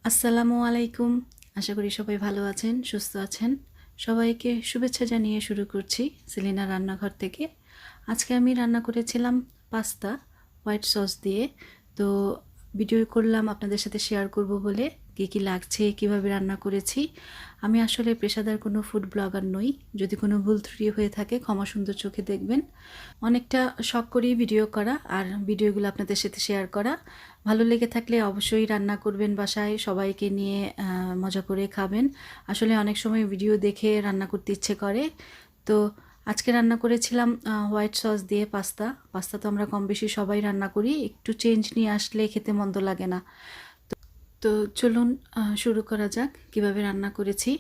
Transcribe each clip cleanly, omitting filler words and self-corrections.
আসসালামু আলাইকুম। আশা করি সবাই ভালো আছেন, সুস্থ আছেন। সবাইকে শুভেচ্ছা জানিয়ে শুরু করছি সেলিনা রান্নাঘর থেকে। আজকে আমি রান্না করেছিলাম পাস্তা হোয়াইট সস দিয়ে। তো ভিডিও করলাম আপনাদের সাথে শেয়ার করব বলে, কী লাগছে, কিভাবে রান্না করেছি। আমি আসলে পেশাদার কোনো ফুড ব্লগার নই। যদি কোনো ভুল ত্রুটি হয়ে থাকে ক্ষমা সুন্দর চোখে দেখবেন। অনেকটা শখ করেই ভিডিও করা আর ভিডিওগুলো আপনাদের সাথে শেয়ার করা। ভালো লেগে থাকলে অবশ্যই রান্না করবেন বাসায়, সবাইকে নিয়ে মজা করে খাবেন। আসলে অনেক সময় ভিডিও দেখে রান্না করতে ইচ্ছে করে। তো আজকে রান্না করেছিলাম হোয়াইট সস দিয়ে পাস্তা। পাস্তা তো আমরা কম বেশি সবাই রান্না করি, একটু চেঞ্জ নিয়ে আসলে খেতে মন্দ লাগে না। তো চলুন শুরু করা যাক কিভাবে রান্না করেছি।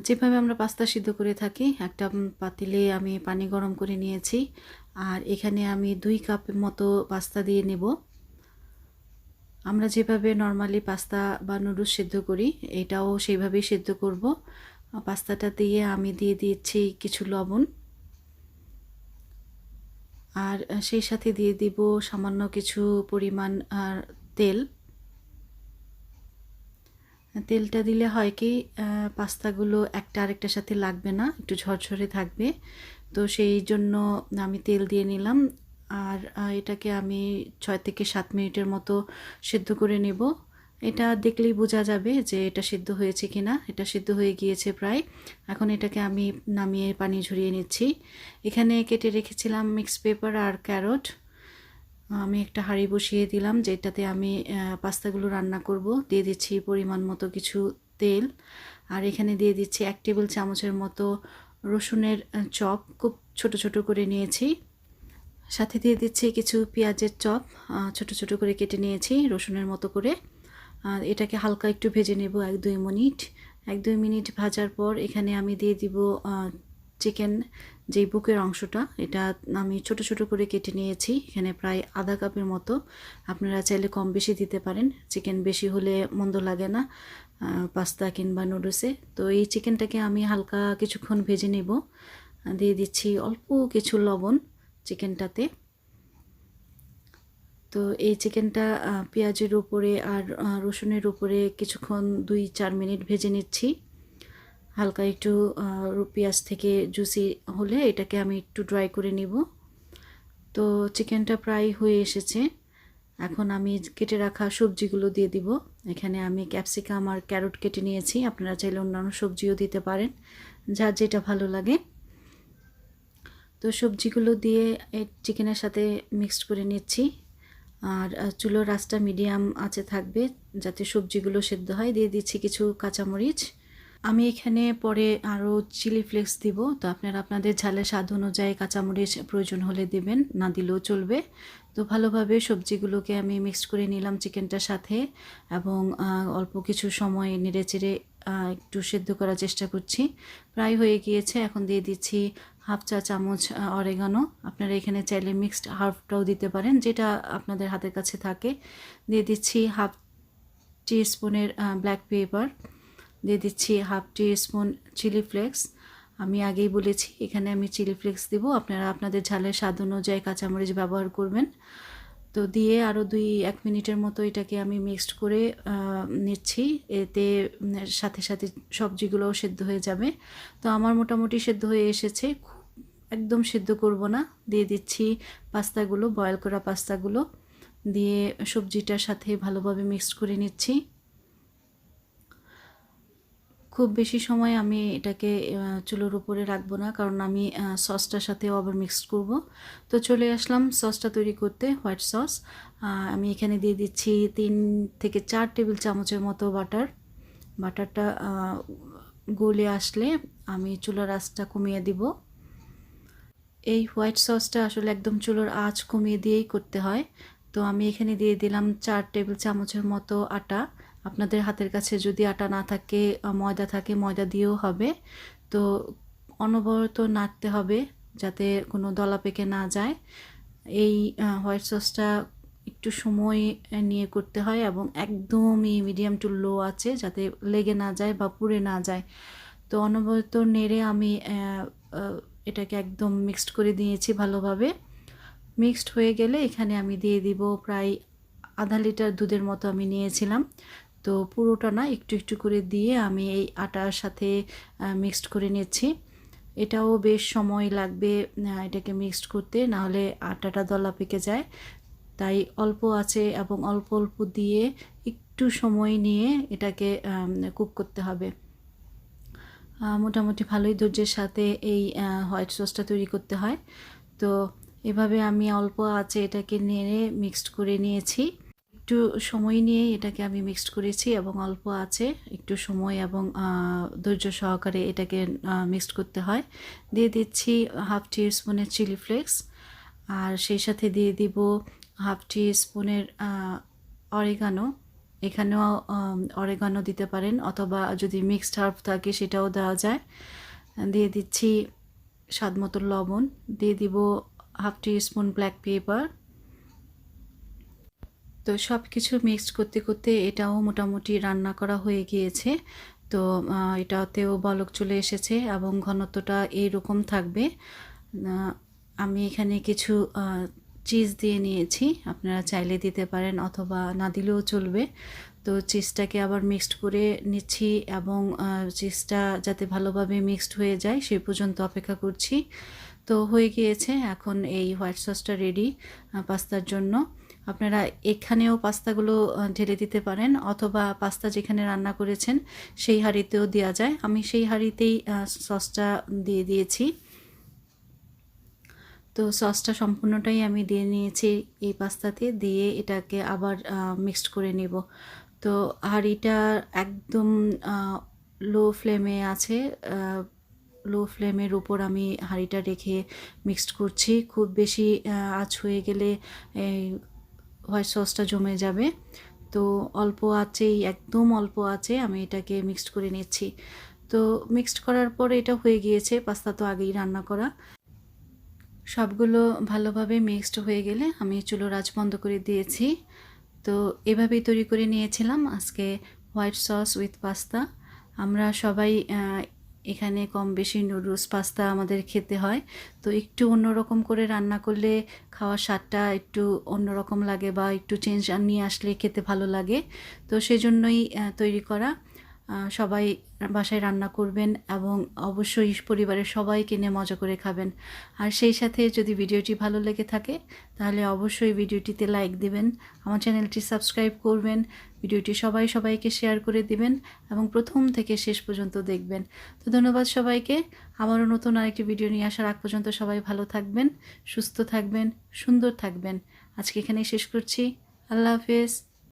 যেভাবে আমরা পাস্তা সিদ্ধ করে থাকি, একটা পাতিলে আমি পানি গরম করে নিয়েছি। আর এখানে আমি 2 কাপ মতো পাস্তা দিয়ে নেব। আমরা যেভাবে নর্মালি পাস্তা বা নুডলস সিদ্ধ করি, এটাও সেইভাবেই সিদ্ধ করব। পাস্তাটা দিয়ে আমি দিয়ে দিচ্ছি কিছু লবণ, আর সেই সাথে দিয়ে দিব সামান্য কিছু পরিমাণ তেল। তেলটা দিলে হয় কি, পাস্তাগুলো একটা আরেকটার সাথে লাগবে না, একটু ঝরঝরে থাকবে। তো সেই জন্য আমি তেল দিয়ে নিলাম। আর এটাকে আমি 6 থেকে 7 মিনিটের মতো সিদ্ধ করে নেব। এটা দেখলেই বোঝা যাবে যে এটা সিদ্ধ হয়েছে কিনা। এটা সিদ্ধ হয়ে গিয়েছে প্রায়। এখন এটাকে আমি নামিয়ে পানি ঝরিয়ে নিচ্ছি। এখানে কেটে রেখেছিলাম মিক্স পেপার আর ক্যারট। আমি একটা হাঁড়ি বসিয়ে দিলাম, যেটাতে আমি পাস্তাগুলো রান্না করব। দিয়ে দিচ্ছি পরিমাণ মতো কিছু তেল। আর এখানে দিয়ে দিচ্ছি 1 টেবিল চামচের মতো রসুনের চপ, খুব ছোট ছোট করে নিয়েছি। সাথে দিয়ে দিচ্ছি কিছু পেঁয়াজের চপ, ছোট ছোট করে কেটে নিয়েছি রসুনের মতো করে। আর এটাকে হালকা একটু ভেজে নেব 1-2 মিনিট। 1-2 মিনিট ভাজার পর এখানে আমি দিয়ে দিব চিকেন, যেই বুকের অংশটা, এটা আমি ছোট ছোট করে কেটে নিয়েছি। এখানে প্রায় আধা কাপের মতো। আপনারা চাইলে কম বেশি দিতে পারেন, চিকেন বেশি হলে মন্দ লাগে না পাস্তা কিংবা নুডলসে। তো এই চিকেনটাকে আমি হালকা কিছুক্ষণ ভেজে নেব। দিয়ে দিচ্ছি অল্প কিছু লবণ চিকেনটাতে। তো এই চিকেনটা পেঁয়াজের উপরে আর রসুনের উপরে কিছুক্ষণ 2-4 মিনিট ভেজে নিচ্ছি। হালকা একটু পেঁয়াজ থেকে জুসি হলে এটাকে আমি একটু ড্রাই করে নিব। তো চিকেনটা প্রায় হয়ে এসেছে। এখন আমি কেটে রাখা সবজিগুলো দিয়ে দিব। এখানে আমি ক্যাপসিকাম আর ক্যারট কেটে নিয়েছি। আপনারা চাইলে অন্যান্য সবজিও দিতে পারেন, যার যেটা ভালো লাগে। তো সবজিগুলো দিয়ে চিকেনের সাথে মিক্সড করে নিচ্ছি। আর চুলোর আঁচটা মিডিয়াম আঁচে থাকবে, যাতে সবজিগুলো সেদ্ধ হয়। দিয়ে দিচ্ছি কিছু কাঁচামরিচ। আমি এখানে পরে আরও চিলি ফ্লেক্স দিব। তো আপনারা আপনাদের ঝালের স্বাদ অনুযায়ী কাঁচামরিচ প্রয়োজন হলে দেবেন, না দিলেও চলবে। তো ভালোভাবে সবজিগুলোকে আমি মিক্সড করে নিলাম চিকেনটার সাথে, এবং অল্প কিছু সময় নেড়েচেড়ে একটু সেদ্ধ করার চেষ্টা করছি। প্রায় হয়ে গিয়েছে। এখন দিয়ে দিচ্ছি হাফ চা চামচ অরেগানো। আপনারা এখানে চাইলে মিক্সড হার্বটাও দিতে পারেন, যেটা আপনাদের হাতের কাছে থাকে। দিয়ে দিচ্ছি হাফ টি স্পুনের ব্ল্যাক পেপার। দিয়ে দিচ্ছি হাফ টি স্পুন চিলি ফ্লেক্স। আমি আগেই বলেছি এখানে আমি চিলি ফ্লেক্স দিব, আপনারা আপনাদের ঝালের স্বাদ অনুযায়ী কাঁচামরিচ ব্যবহার করবেন। তো দিয়ে আরও 2-1 মিনিটের মতো এটাকে আমি মিক্সড করে নিচ্ছি। এতে সাথে সাথে সবজিগুলোও সেদ্ধ হয়ে যাবে। তো আমার মোটামুটি সেদ্ধ হয়ে এসেছে, একদম সেদ্ধ করব না। দিয়ে দিচ্ছি পাস্তাগুলো, বয়েল করা পাস্তাগুলো দিয়ে সবজিটার সাথে ভালোভাবে মিক্সড করে নিচ্ছি। খুব বেশি সময় আমি এটাকে চুলোর উপরে রাখবো না, কারণ আমি সসটার সাথেও আবার মিক্সড করব। তো চলে আসলাম সসটা তৈরি করতে, হোয়াইট সস। আমি এখানে দিয়ে দিচ্ছি 3 থেকে 4 টেবিল চামচের মতো বাটার। বাটারটা গলে আসলে আমি চুলার আঁচটা কমিয়ে দিব। এই হোয়াইট সসটা আসলে একদম চুলোর আঁচ কমিয়ে দিয়েই করতে হয়। তো আমি এখানে দিয়ে দিলাম 4 টেবিল চামচের মতো আটা। আপনাদের হাতের কাছে যদি আটা না থাকে, ময়দা থাকে, ময়দা দিয়েও হবে। তো অনবরত নাড়তে হবে যাতে কোনো দলা পেকে না যায়। এই হোয়াইট সসটা একটু সময় নিয়ে করতে হয়, এবং একদমই মিডিয়াম টু লো আছে, যাতে লেগে না যায় বা পুড়ে না যায়। তো অনবরত নেড়ে আমি এটাকে একদম মিক্সড করে দিয়েছি ভালোভাবে। মিক্সড হয়ে গেলে এখানে আমি দিয়ে দিব প্রায় আধা লিটার দুধের মতো আমি নিয়েছিলাম। তো পুরোটা না, একটু একটু করে দিয়ে আমি এই আটার সাথে মিক্সড করে নিচ্ছি। এটাও বেশ সময় লাগবে এটাকে মিক্সড করতে, নাহলে আটাটা দলা পেকে যায়। তাই অল্প আছে এবং অল্প অল্প দিয়ে একটু সময় নিয়ে এটাকে কুক করতে হবে। মোটামুটি ভালোই ধৈর্যের সাথে এই হোয়াইট সসটা তৈরি করতে হয়। তো এভাবে আমি অল্প আছে এটাকে নেড়ে মিক্সড করে নিয়েছি। একটু সময় নিয়ে এটাকে আমি মিক্সড করেছি এবং অল্প আছে একটু সময় এবং ধৈর্য সহকারে এটাকে মিক্সড করতে হয়। দিয়ে দিচ্ছি হাফ টি স্পুনের চিলি ফ্লেক্স, আর সেই সাথে দিয়ে দিব হাফ টি স্পুনের অরিগানো। এখানেও অরিগানো দিতে পারেন, অথবা যদি মিক্সড হার্ব থাকে সেটাও দেওয়া যায়। দিয়ে দিচ্ছি স্বাদ মতো লবণ, দিয়ে দিব হাফ টি স্পুন ব্ল্যাক পেপার। তো সব কিছু মিক্সড করতে করতে এটাও মোটামুটি রান্না করা হয়ে গিয়েছে। তো এটাতেও বলক চলে এসেছে এবং ঘনত্বটা এইরকম থাকবে। আমি এখানে কিছু চিজ দিয়ে নিয়েছি, আপনারা চাইলে দিতে পারেন অথবা না দিলেও চলবে। তো চিজটাকে আবার মিক্সড করে নিচ্ছি এবং চিজটা যাতে ভালোভাবে মিক্সড হয়ে যায় সেই পর্যন্ত অপেক্ষা করছি। তো হয়ে গিয়েছে, এখন এই হোয়াইট সসটা রেডি পাস্তার জন্য। আপনারা এখানেও পাস্তাগুলো ঢেলে দিতে পারেন, অথবা পাস্তা যেখানে রান্না করেছেন সেই হাঁড়িতেও দেওয়া যায়। আমি সেই হাঁড়িতেই সসটা দিয়ে দিয়েছি। তো সসটা সম্পূর্ণটাই আমি দিয়ে নিয়েছি এই পাস্তাতে, দিয়ে এটাকে আবার মিক্সড করে নেব। তো হাঁড়িটা একদম লো ফ্লেমে আছে, লো ফ্লেমের উপর আমি হাঁড়িটা রেখে মিক্সড করছি। খুব বেশি আঁচ হয়ে গেলে এই হোয়াইট সসটা জমে যাবে। তো অল্প আঁচেই, একদম অল্প আঁচে আমি এটাকে মিক্সড করে নিচ্ছি। তো মিক্সড করার পর এটা হয়ে গিয়েছে, পাস্তা তো আগেই রান্না করা। সবগুলো ভালোভাবে মিক্সড হয়ে গেলে আমি চুলোর আঁচ বন্ধ করে দিয়েছি। তো এভাবেই তৈরি করে নিয়েছিলাম আজকে হোয়াইট সস উইথ পাস্তা। আমরা সবাই এখানে কম বেশি নুডলস পাস্তা আমাদের খেতে হয়। তো একটু অন্যরকম করে রান্না করলে খাওয়ার স্বাদটা একটু অন্যরকম লাগে, বা একটু চেঞ্জ নিয়ে আসলে খেতে ভালো লাগে। তো সেজন্যই তৈরি করা। সবাই বাসায় রান্না করবেন এবং অবশ্যই পরিবারের সবাইকে নিয়ে মজা করে খাবেন। আর সেই সাথে যদি ভিডিওটি ভালো লেগে থাকে তাহলে অবশ্যই ভিডিওটিতে লাইক দিবেন, আমার চ্যানেলটি সাবস্ক্রাইব করবেন, ভিডিওটি সবাইকে শেয়ার করে দিবেন এবং প্রথম থেকে শেষ পর্যন্ত দেখবেন। তো ধন্যবাদ সবাইকে। আবারও নতুন আরেকটি ভিডিও নিয়ে আসার আগ পর্যন্ত সবাই ভালো থাকবেন, সুস্থ থাকবেন, সুন্দর থাকবেন। আজকে এখানেই শেষ করছি। আল্লাহ হাফেজ।